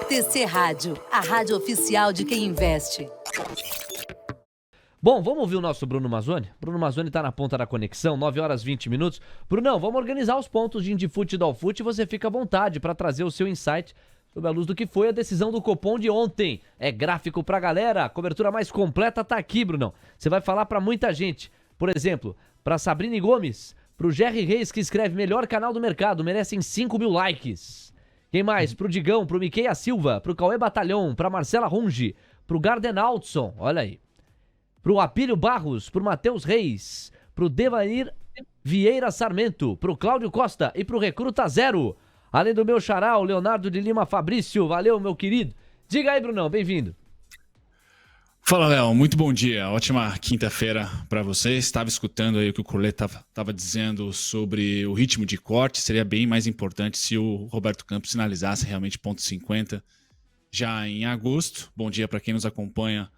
TC Rádio, a rádio oficial de quem investe. Bom, vamos ouvir o nosso Bruno Mazzoni? Bruno Mazzoni tá na ponta da conexão, 9 horas 20 minutos. Brunão, vamos organizar os pontos de Indifute e Dalfute e você fica à vontade para trazer o seu insight sobre a luz do que foi a decisão do Copom de ontem. É gráfico pra galera, a cobertura mais completa tá aqui, Brunão. Você vai falar pra muita gente. Por exemplo, pra Sabrine Gomes, pro Jerry Reis, que escreve melhor canal do mercado, merecem 5 mil likes. Quem mais? Pro Digão, pro Miqueia Silva, pro Cauê Batalhão, pra Marcela Runge, pro Garden Altson, olha aí. Pro Apílio Barros, pro Matheus Reis, pro Devanir Vieira Sarmento, pro Cláudio Costa e pro Recruta Zero. Além do meu xará, o Leonardo de Lima Fabrício. Valeu, meu querido. Diga aí, Brunão, bem-vindo. Fala, Léo, muito bom dia. Ótima quinta-feira para vocês. Estava escutando aí o que o Curlê estava dizendo sobre o ritmo de corte. Seria bem mais importante se o Roberto Campos sinalizasse realmente ponto 50 já em agosto. Bom dia para quem nos acompanha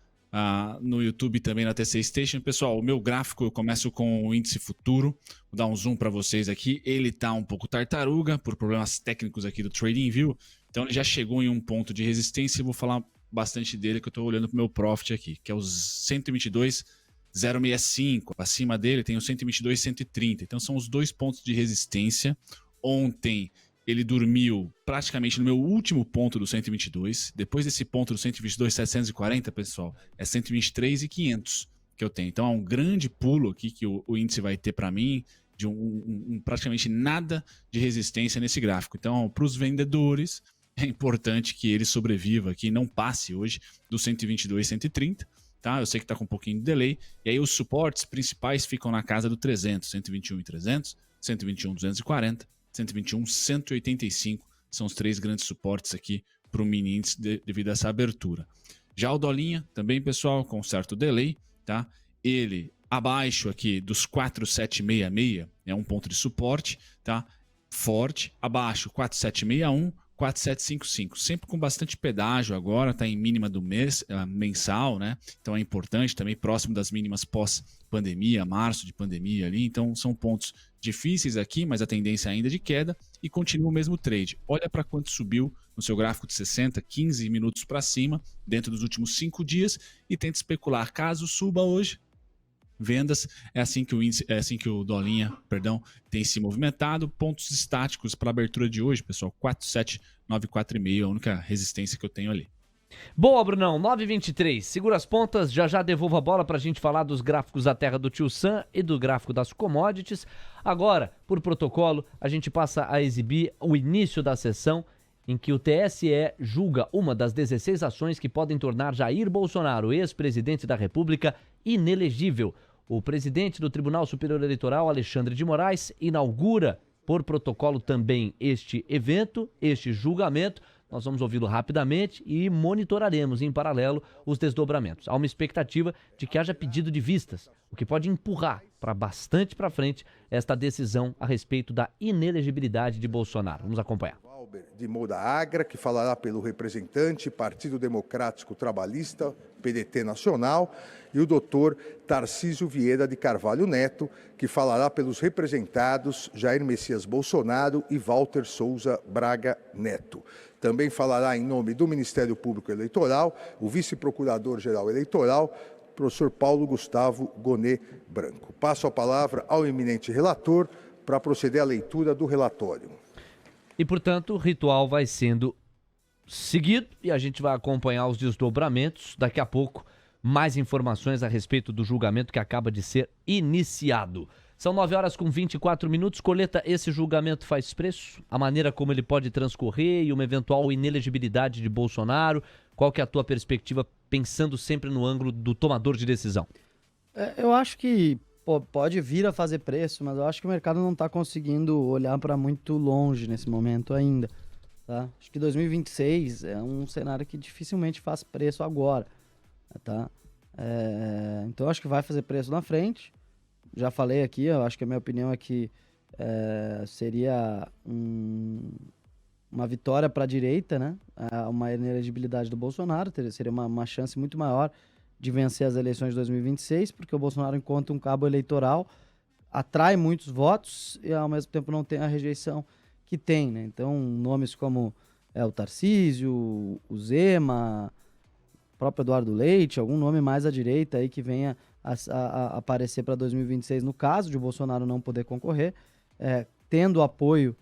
no YouTube e também na TC Station. Pessoal, o meu gráfico, eu começo com o índice futuro. Vou dar um zoom para vocês aqui. Ele está um pouco tartaruga por problemas técnicos aqui do TradingView. Então ele já chegou em um ponto de resistência e vou falar bastante dele, que eu estou olhando para o meu profit aqui, que é os 122,065. Acima dele tem o 122,130. Então são os dois pontos de resistência. Ontem ele dormiu praticamente no meu último ponto do 122. Depois desse ponto do 122,740, pessoal, é 123,500 que eu tenho. Então é um grande pulo aqui que o índice vai ter para mim, de praticamente nada de resistência nesse gráfico. Então, para os vendedores, é importante que ele sobreviva aqui, não passe hoje do 122,130. Tá? Eu sei que está com um pouquinho de delay. E aí os suportes principais ficam na casa do 300, 121,300, 121,240, 121,185 são os três grandes suportes aqui para o mini índice devido a essa abertura. Já o Dolinha, também, pessoal, com certo delay, tá? Ele abaixo aqui dos 4,766 é um ponto de suporte, tá? Forte, abaixo 4,761, 4,755, sempre com bastante pedágio agora, está em mínima do mês, mensal, né? Então é importante, também próximo das mínimas pós-pandemia, março de pandemia ali, então são pontos difíceis aqui, mas a tendência ainda é de queda e continua o mesmo trade. Olha para quanto subiu no seu gráfico de 60, 15 minutos para cima, dentro dos últimos 5 dias e tenta especular, caso suba hoje, vendas, é assim que o índice, é assim que o Dolinha, tem se movimentado. Pontos estáticos para a abertura de hoje, pessoal, 4,794,5, a única resistência que eu tenho ali. Boa, Brunão, 9h23, segura as pontas, já devolvo a bola pra gente falar dos gráficos da terra do Tio Sam e do gráfico das commodities. Agora, por protocolo, a gente passa a exibir o início da sessão em que o TSE julga uma das 16 ações que podem tornar Jair Bolsonaro, ex-presidente da República, inelegível. O presidente do Tribunal Superior Eleitoral, Alexandre de Moraes, inaugura por protocolo também este evento, este julgamento. Nós vamos ouvi-lo rapidamente e monitoraremos em paralelo os desdobramentos. Há uma expectativa de que haja pedido de vistas, o que pode empurrar para bastante para frente esta decisão a respeito da inelegibilidade de Bolsonaro. Vamos acompanhar. De Moura Agra, que falará pelo representante Partido Democrático Trabalhista, PDT Nacional, e o doutor Tarcísio Vieira de Carvalho Neto, que falará pelos representados Jair Messias Bolsonaro e Walter Souza Braga Neto. Também falará em nome do Ministério Público Eleitoral o vice-procurador-geral eleitoral, professor Paulo Gustavo Gonet Branco. Passo a palavra ao eminente relator para proceder à leitura do relatório. E, portanto, o ritual vai sendo seguido e a gente vai acompanhar os desdobramentos. Daqui a pouco, mais informações a respeito do julgamento que acaba de ser iniciado. São 9h24. Coleta, esse julgamento faz preço? A maneira como ele pode transcorrer e uma eventual inelegibilidade de Bolsonaro? Qual que é a tua perspectiva, pensando sempre no ângulo do tomador de decisão? Eu acho que pode vir a fazer preço, mas eu acho que o mercado não está conseguindo olhar para muito longe nesse momento ainda. Tá? Acho que 2026 é um cenário que dificilmente faz preço agora. Tá? Então eu acho que vai fazer preço na frente. Já falei aqui, eu acho que a minha opinião é que seria uma vitória para a direita, né? Uma inelegibilidade do Bolsonaro, seria uma chance muito maior de vencer as eleições de 2026, porque o Bolsonaro, enquanto um cabo eleitoral, atrai muitos votos e ao mesmo tempo não tem a rejeição que tem, né? Então, nomes como o Tarcísio, o Zema, o próprio Eduardo Leite, algum nome mais à direita aí que venha a aparecer para 2026, no caso de o Bolsonaro não poder concorrer, tendo o apoio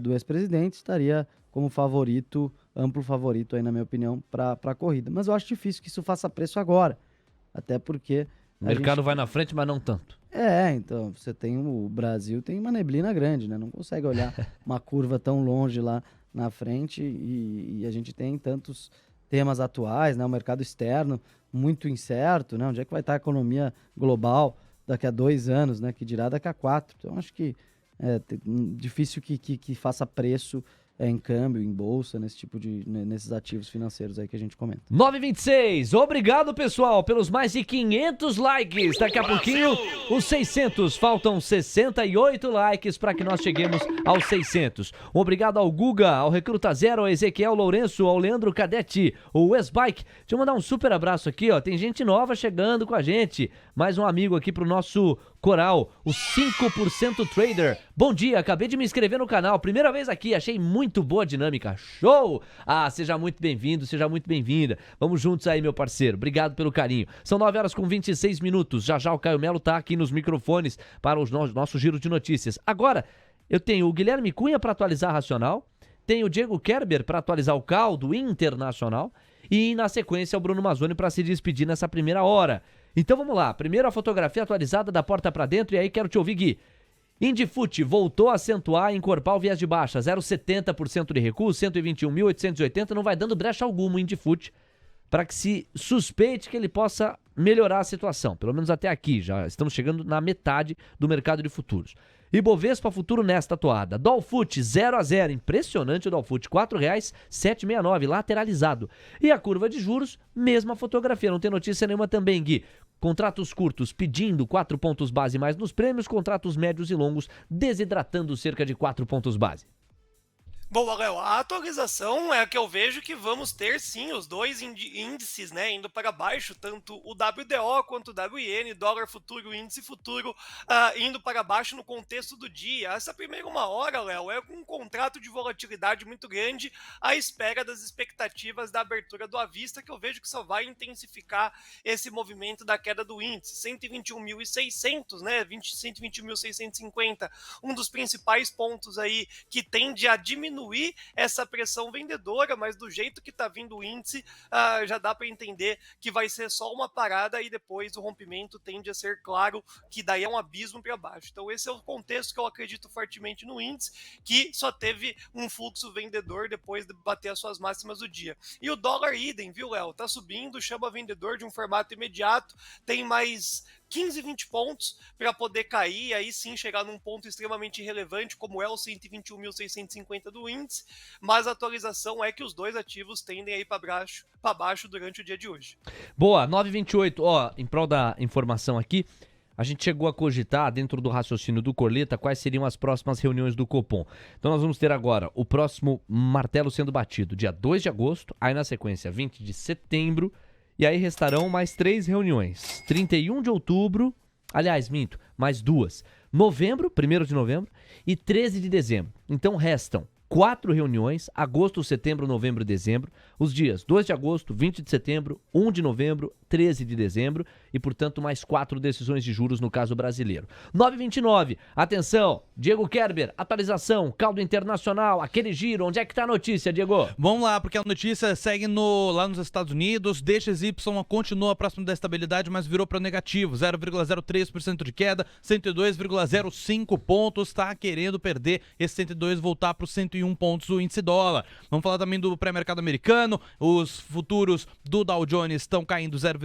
do ex-presidente, estaria como favorito, amplo favorito aí, na minha opinião, para a corrida. Mas eu acho difícil que isso faça preço agora, até porque... O mercado vai na frente, mas não tanto. Então, você tem o Brasil, tem uma neblina grande, né? Não consegue olhar uma curva tão longe lá na frente e a gente tem tantos temas atuais, né? O mercado externo muito incerto, né? Onde é que vai estar a economia global daqui a 2 anos, né? Que dirá daqui a 4. Então, acho que difícil que faça preço em câmbio, em bolsa, nesses ativos financeiros aí que a gente comenta. 9h26, obrigado pessoal pelos mais de 500 likes. Daqui a pouquinho os 600, faltam 68 likes para que nós cheguemos aos 600. Obrigado ao Guga, ao Recruta Zero, ao Ezequiel Lourenço, ao Leandro Cadete, o Westbike. Deixa eu mandar um super abraço aqui, ó. Tem gente nova chegando com a gente. Mais um amigo aqui pro nosso coral, o 5% Trader. Bom dia, acabei de me inscrever no canal, primeira vez aqui, achei muito boa a dinâmica, show! Seja muito bem-vindo, seja muito bem-vinda. Vamos juntos aí, meu parceiro, obrigado pelo carinho. São 9h26, já o Caio Melo tá aqui nos microfones para o nosso giro de notícias. Agora, eu tenho o Guilherme Cunha para atualizar a Racional, tenho o Diego Kerber para atualizar o caldo internacional e, na sequência, o Bruno Mazzoni para se despedir nessa primeira hora. Então vamos lá, primeiro a fotografia atualizada da porta para dentro e aí quero te ouvir, Gui. Indifut voltou a acentuar e encorpar o viés de baixa, 0,70% de recuo, 121.880, não vai dando brecha alguma o Indifut para que se suspeite que ele possa melhorar a situação, pelo menos até aqui, já estamos chegando na metade do mercado de futuros. Ibovespa futuro nesta toada, Dolfut 0-0, impressionante o Dolfut, R$ 4,769, lateralizado. E a curva de juros, mesma fotografia, não tem notícia nenhuma também, Gui. Contratos curtos pedindo 4 pontos base mais nos prêmios, contratos médios e longos desidratando cerca de 4 pontos base. Boa, Léo, a atualização é que eu vejo que vamos ter sim os dois índices, né, indo para baixo, tanto o WDO quanto o WIN, dólar futuro, índice futuro, indo para baixo no contexto do dia. Essa primeira 1 hora, Léo, é um contrato de volatilidade muito grande à espera das expectativas da abertura do à vista, que eu vejo que só vai intensificar esse movimento da queda do índice. 121.600, né, 121.650, um dos principais pontos aí que tende a diminuir essa pressão vendedora, mas do jeito que está vindo o índice, já dá para entender que vai ser só uma parada e depois o rompimento tende a ser claro que daí é um abismo para baixo. Então esse é o contexto que eu acredito fortemente no índice, que só teve um fluxo vendedor depois de bater as suas máximas do dia. E o dólar idem, viu, Léo? Tá subindo, chama vendedor de um formato imediato, tem mais 15, 20 pontos para poder cair e aí sim chegar num ponto extremamente relevante como é o 121.650 do índice, mas a atualização é que os dois ativos tendem a ir para baixo durante o dia de hoje. Boa, 9h28, em prol da informação aqui, a gente chegou a cogitar dentro do raciocínio do Corleta quais seriam as próximas reuniões do Copom. Então nós vamos ter agora o próximo martelo sendo batido dia 2 de agosto, aí na sequência 20 de setembro, e aí restarão mais 3 reuniões. 31 de outubro, aliás, minto, mais 2. Novembro, 1º de novembro e 13 de dezembro. Então restam 4 reuniões, agosto, setembro, novembro e dezembro. Os dias 2 de agosto, 20 de setembro, 1 de novembro, 13 de dezembro e, portanto, mais 4 decisões de juros no caso brasileiro. 9h29, atenção, Diego Kerber, atualização, caldo internacional, aquele giro, onde é que tá a notícia, Diego? Vamos lá, porque a notícia segue lá nos Estados Unidos, DXY continua próximo da estabilidade, mas virou para negativo, 0,03% de queda, 102,05 pontos, tá querendo perder esse 102, voltar para os 101 pontos o índice dólar. Vamos falar também do pré-mercado americano, os futuros do Dow Jones estão caindo 0,26%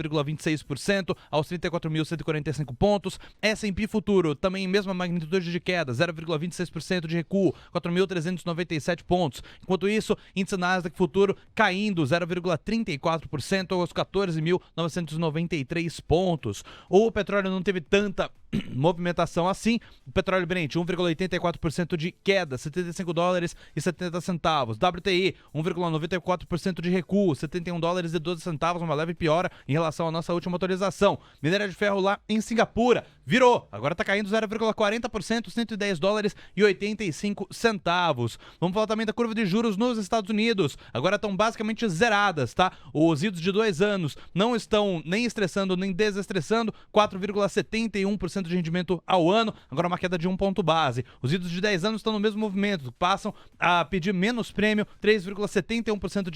aos 34.145 pontos, S&P futuro também mesma magnitude de queda, 0,26% de recuo, 4.397 pontos. Enquanto isso, índice Nasdaq futuro caindo 0,34% aos 14.993 pontos. O petróleo não teve tanta movimentação assim. O petróleo Brent, 1,84% de queda, $75,70. WTI, 1,94% de recuo, $71,12, uma leve piora em relação à nossa última atualização. Minério de ferro lá em Singapura, virou, agora está caindo 0,40%, $110,85. Vamos falar também da curva de juros nos Estados Unidos, agora estão basicamente zeradas, tá? Os yields de 2 anos não estão nem estressando nem desestressando, 4,71% de rendimento ao ano, agora uma queda de 1 ponto base. Os yields de 10 anos estão no mesmo movimento, passam a pedir menos prêmio, 3,71%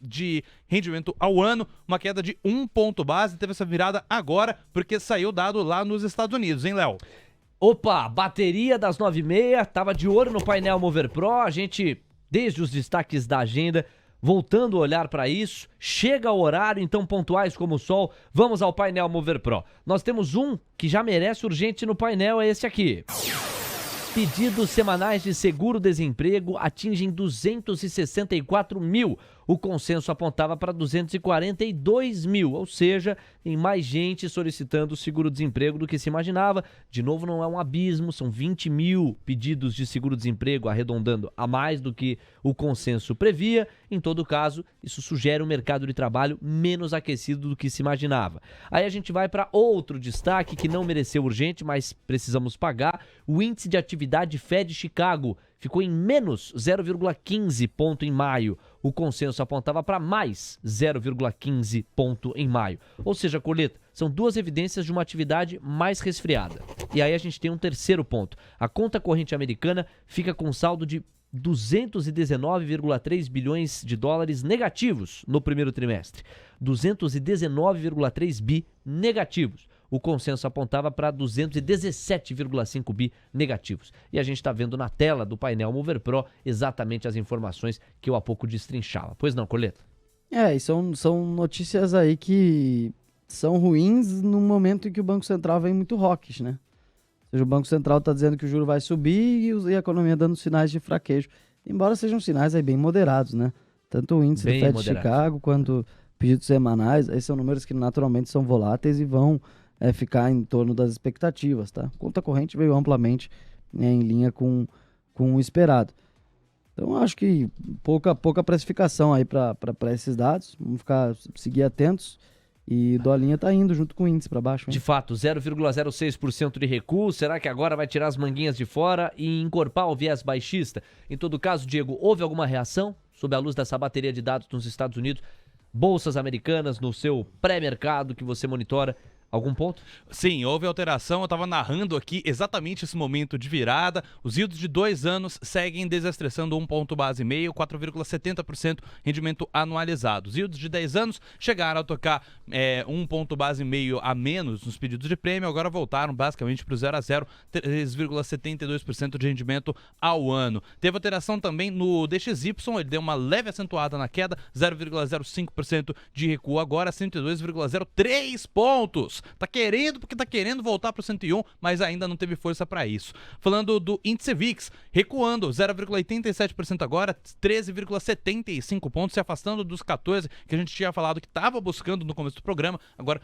de rendimento ao ano, uma queda de 1 ponto base. Teve essa virada agora porque saiu dado lá nos Estados Unidos, hein, Léo? Opa, bateria das 9h30, tava de olho no painel Mover Pro, a gente, desde os destaques da agenda, voltando a olhar para isso, chega o horário, então pontuais como o sol, vamos ao painel Mover Pro. Nós temos um que já merece urgente no painel, é esse aqui. Pedidos semanais de seguro-desemprego atingem 264 mil. O consenso apontava para 242 mil, ou seja, tem mais gente solicitando seguro-desemprego do que se imaginava. De novo, não é um abismo, são 20 mil pedidos de seguro-desemprego, arredondando a mais do que o consenso previa. Em todo caso, isso sugere um mercado de trabalho menos aquecido do que se imaginava. Aí a gente vai para outro destaque que não mereceu urgente, mas precisamos pagar. O índice de atividade Fed Chicago ficou em menos 0,15 ponto em maio. O consenso apontava para mais 0,15 ponto em maio. Ou seja, Coleta, são duas evidências de uma atividade mais resfriada. E aí a gente tem um terceiro ponto. A conta corrente americana fica com um saldo de 219,3 bilhões de dólares negativos no primeiro trimestre. 219,3 bi negativos. O consenso apontava para 217,5 bi negativos. E a gente está vendo na tela do painel Mover Pro exatamente as informações que eu há pouco destrinchava. Pois não, Coleta? E são notícias aí que são ruins no momento em que o Banco Central vem muito hawkish, né? Ou seja, o Banco Central está dizendo que o juro vai subir e a economia dando sinais de fraquejo. Embora sejam sinais aí bem moderados, né? Tanto o índice do Fed de Chicago quanto pedidos semanais, aí são números que naturalmente são voláteis e vão ficar em torno das expectativas, tá? A conta corrente veio amplamente em linha com o esperado. Então, acho que pouca precificação aí para esses dados. Vamos seguir atentos. E dolinha tá indo junto com o índice para baixo. Hein? De fato, 0,06% de recuo. Será que agora vai tirar as manguinhas de fora e encorpar o viés baixista? Em todo caso, Diego, houve alguma reação sob a luz dessa bateria de dados nos Estados Unidos? Bolsas americanas no seu pré-mercado que você monitora? Algum ponto? Sim, houve alteração. Eu estava narrando aqui exatamente esse momento de virada. Os yields de 2 anos seguem desestressando 1 ponto base e meio, 4,70% rendimento anualizado. Os yields de 10 anos chegaram a tocar 1 ponto base e meio a menos nos pedidos de prêmio, agora voltaram basicamente para o 0 a 0, 3,72% de rendimento ao ano. Teve alteração também no DXY, ele deu uma leve acentuada na queda, 0,05% de recuo agora, 102,03 pontos. Tá querendo voltar para o 101, mas ainda não teve força para isso. Falando do índice VIX, recuando 0,87% agora, 13,75 pontos, se afastando dos 14 que a gente tinha falado que estava buscando no começo do programa, agora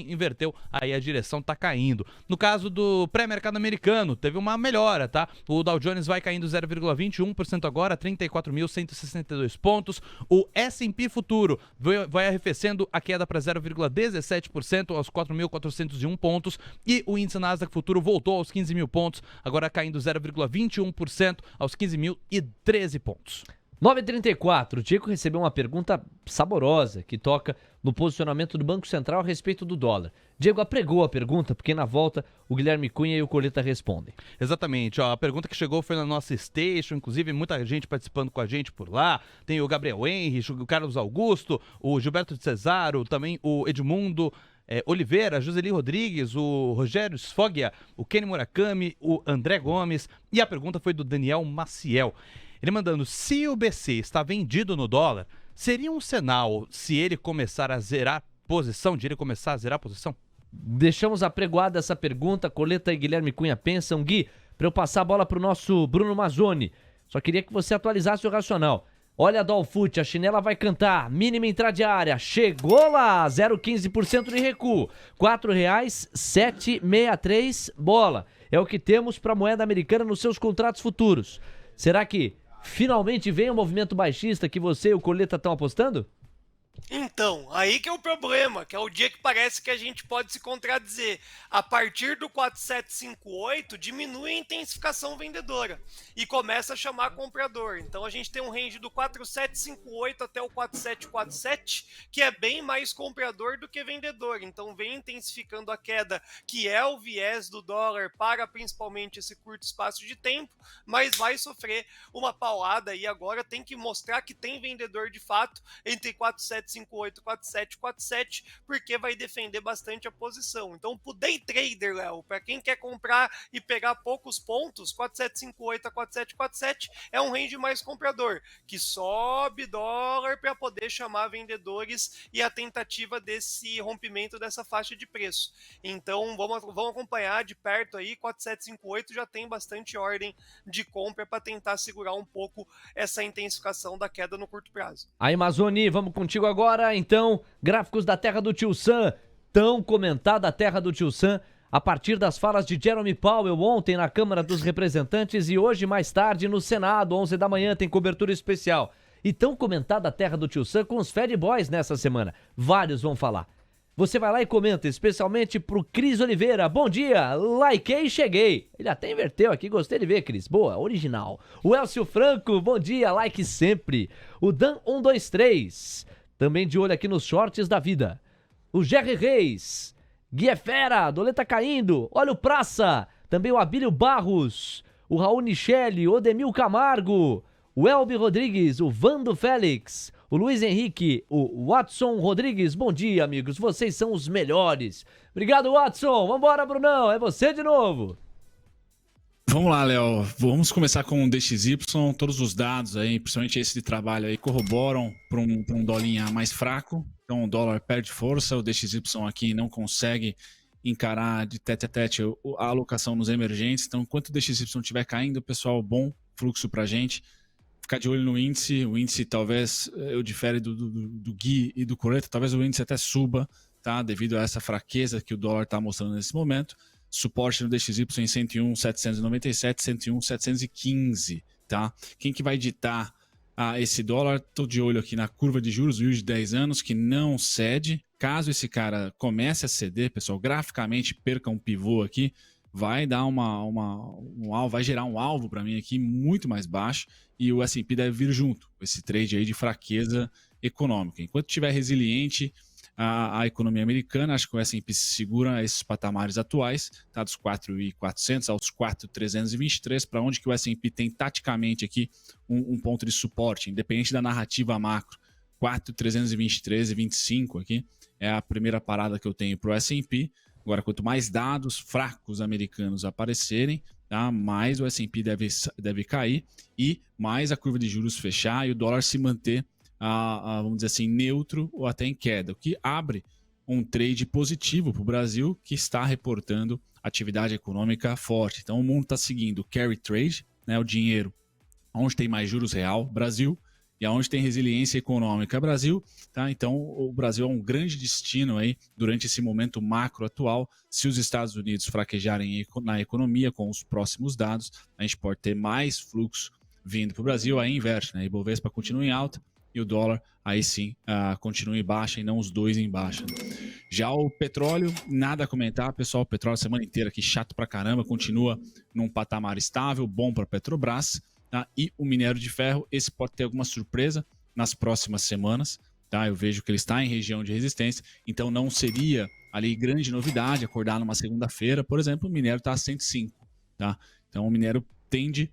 inverteu, aí a direção tá caindo. No caso do pré-mercado americano, teve uma melhora, tá? O Dow Jones vai caindo 0,21% agora, 34.162 pontos. O S&P Futuro vai arrefecendo a queda para 0,17% aos 4.401 pontos, e o índice Nasdaq Futuro voltou aos 15 mil pontos, agora caindo 0,21% aos 15.013 pontos. 9h34, o Diego recebeu uma pergunta saborosa que toca no posicionamento do Banco Central a respeito do dólar. Diego apregou a pergunta, porque na volta o Guilherme Cunha e o Coleta respondem. Exatamente, a pergunta que chegou foi na nossa station, inclusive muita gente participando com a gente por lá. Tem o Gabriel Henry, o Carlos Augusto, o Gilberto de Cesaro, também o Edmundo Oliveira, Joseli Rodrigues, o Rogério Sfoggia, o Kenny Murakami, o André Gomes, e a pergunta foi do Daniel Maciel. Ele mandando: se o BC está vendido no dólar, seria um sinal se ele começar a zerar posição, Deixamos apregoada essa pergunta, Coleta e Guilherme Cunha pensam. Gui, para eu passar a bola para o nosso Bruno Mazzoni, só queria que você atualizasse o racional. Olha a Dolfute, a chinela vai cantar, mínima intradiária, chegou lá, 0,15% de recuo, R$4,763 bola. É o que temos para a moeda americana nos seus contratos futuros. Será que finalmente vem o movimento baixista que você e o Coleta estão apostando? Então, aí que é o problema, que é o dia que parece que a gente pode se contradizer. A partir do 4758, diminui a intensificação vendedora e começa a chamar comprador. Então a gente tem um range do 4758 até o 4747, que é bem mais comprador do que vendedor. Então vem intensificando a queda, que é o viés do dólar para principalmente esse curto espaço de tempo, mas vai sofrer uma paulada e agora tem que mostrar que tem vendedor de fato entre 4758 e 4747, porque vai defender bastante a posição. Então, pro day trader, Léo, para quem quer comprar e pegar poucos pontos, 4758 a 4747 é um range mais comprador, que sobe dólar para poder chamar vendedores e a tentativa desse rompimento dessa faixa de preço. Então, vamos acompanhar de perto aí, 4758 já tem bastante ordem de compra para tentar segurar um pouco essa intensificação da queda no curto prazo. Aí, Mazoni, vamos contigo agora, então, gráficos da terra do Tio Sam, tão comentada a terra do Tio Sam, a partir das falas de Jerome Powell ontem na Câmara dos Representantes e hoje mais tarde no Senado, 11 da manhã, tem cobertura especial. E tão comentada a terra do Tio Sam com os Fed Boys nessa semana, vários vão falar. Você vai lá e comenta, especialmente pro Cris Oliveira. Bom dia, likei e cheguei. Ele até inverteu aqui, gostei de ver, Cris. Boa, original. O Elcio Franco, bom dia, like sempre. O Dan 123, também de olho aqui nos shorts da vida. O Jerry Reis, Gui é fera, doleta caindo. Olha o Praça, também o Abílio Barros. O Raul Nichelle, o Odemil Camargo. O Elbi Rodrigues, o Vando Félix. O Luiz Henrique, o Watson Rodrigues, bom dia, amigos, vocês são os melhores. Obrigado, Watson, vambora, Brunão, é você de novo. Vamos lá, Léo, vamos começar com o DXY, todos os dados aí, principalmente esse de trabalho aí, corroboram para um dólar mais fraco, então o dólar perde força, o DXY aqui não consegue encarar de tete a tete a alocação nos emergentes, então enquanto o DXY estiver caindo, pessoal, bom fluxo pra gente. Ficar de olho no índice, o índice talvez, eu difere do Gui e do Coleta, talvez o índice até suba, tá? Devido a essa fraqueza que o dólar está mostrando nesse momento. Suporte no DXY em 101,797, 101,715, tá? Quem que vai ditar esse dólar? Estou de olho aqui na curva de juros, o yield de 10 anos, que não cede. Caso esse cara comece a ceder, pessoal, graficamente perca um pivô aqui, vai dar um alvo, vai gerar um alvo para mim aqui muito mais baixo e o S&P deve vir junto, esse trade aí de fraqueza econômica. Enquanto estiver resiliente a economia americana, acho que o S&P se segura a esses patamares atuais, tá, dos 4.400 aos 4.323, para onde que o S&P tem taticamente aqui um ponto de suporte, independente da narrativa macro, 4.323 e 25 aqui é a primeira parada que eu tenho para o S&P. Agora, quanto mais dados fracos americanos aparecerem, tá, mais o S&P deve cair e mais a curva de juros fechar e o dólar se manter, vamos dizer assim, neutro ou até em queda, o que abre um trade positivo para o Brasil, que está reportando atividade econômica forte. Então, o mundo está seguindo o carry trade, né, o dinheiro onde tem mais juros real, Brasil, e aonde tem resiliência econômica, Brasil, tá? Então o Brasil é um grande destino aí durante esse momento macro atual. Se os Estados Unidos fraquejarem na economia com os próximos dados, a gente pode ter mais fluxo vindo para o Brasil, aí inverte, né? Ibovespa continua em alta e o dólar aí sim continua em baixa e não os dois em baixa. Já o petróleo, nada a comentar, pessoal, o petróleo a semana inteira aqui chato pra caramba, continua num patamar estável, bom para a Petrobras. Tá? E o minério de ferro, esse pode ter alguma surpresa nas próximas semanas, tá? Eu vejo que ele está em região de resistência, então não seria ali grande novidade acordar numa segunda-feira, por exemplo, o minério está a 105, tá? Então o minério tende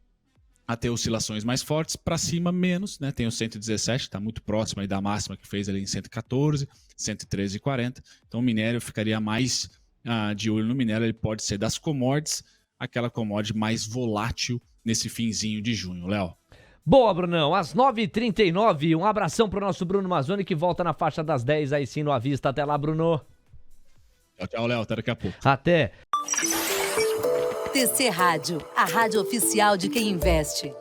a ter oscilações mais fortes, para cima menos, né? Tem o 117, está muito próximo aí da máxima que fez ali em 114, 113,40, então o minério ficaria mais de olho no minério, ele pode ser das commodities, aquela commodity mais volátil nesse finzinho de junho, Léo. Boa, Brunão, às 9h39, um abração pro nosso Bruno Mazzoni, que volta na faixa das 10, aí sim no Avista. Até lá, Bruno. Tchau, Léo, até daqui a pouco. Até. TC Rádio, a rádio oficial de quem investe.